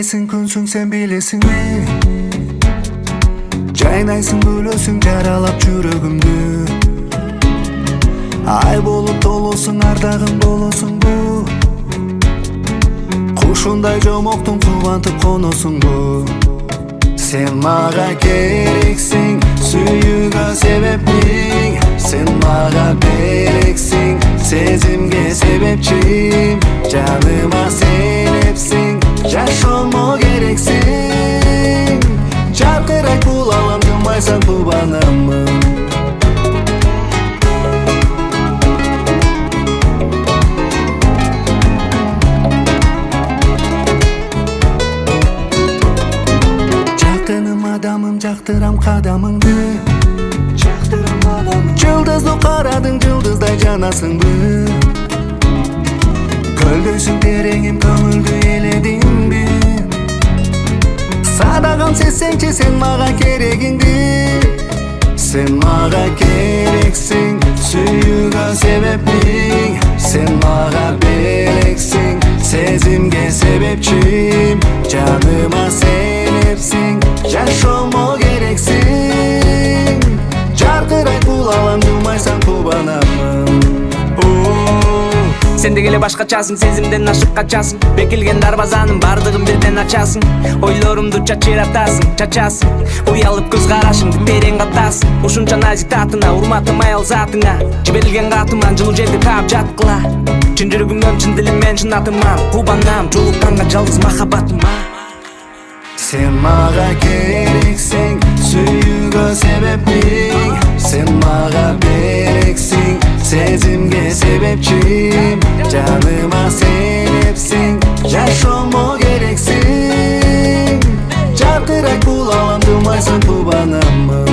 gecesing kunsung sen bilesingmi? Жайнайсың бөлөсүң жаралап жүрөгүмдү. Ай болуп толосуң ардагым болосуңбу? Кушундай жомоктун кубантып коносуңбу? Sen мага керексиң, сүйүүгө себептиң. Sen мага берексиң, сезимге себепчим. Жаныма сенепсиң, жашоомо керексиң. Жаркырайт бул аламдын майсан тубанымын. Жакыным адамым, жактырам кадамыңды. Жылдызды карадың, жылдыздай жанасыңбы? Көлдөйсүң тереңим, көңүлдү эледиңби? Садагам сезсеңчи сен мага керегиңди. Sen мага керексиң, сүйүүгө себептиң. Sen мага берексиң, сезимге себепчим. Жаныма сенепсиң, жашоомо керексиң. Жаркырайт бул аламдын майсан тубанамын. Сен дегеле башкачасың, сезимден ашык качасың. Бекилген дарбазанын бардыгын бирден ачасың. Ойлорумду чачыратасың, чачасың. Уялып көз карашыңды терең катасың. Ушунча назик татына, урматым аял затыңа. Жиберилген катыман жылуу жерди таап жаткыла. Чын жүрөгүмөн, чын дилиммен, чын атыман кубанам, жолукканга жалгыз махаббатыма. Sen мага керексиң, сүйүүгө себептиң. Sen мага берексиң, сезимге себепчим. Жаныма сенепсиң, жашоомо керексиң. Жаркырайт бул аламдын майсан тубанымын.